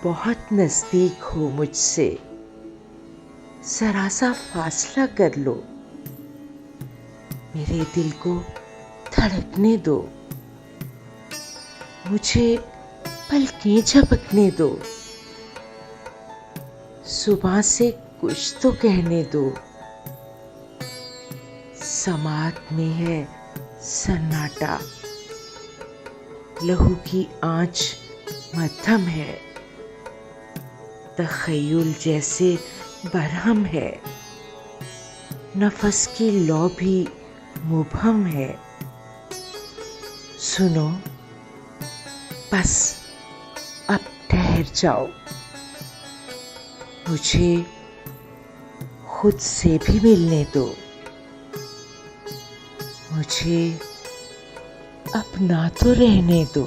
बहुत नजदीक हो मुझसे, जरा सा फासला कर लो, मेरे दिल को धड़कने दो, मुझे पलकें झपकने दो, सुबह से कुछ तो कहने दो। समात में है सन्नाटा, लहू की आंच मध्यम है, तख़य्युल जैसे बरहम है, नफस की लौ भी मुबहम है। सुनो, बस अब ठहर जाओ, मुझे खुद से भी मिलने दो, मुझे अपना तो रहने दो।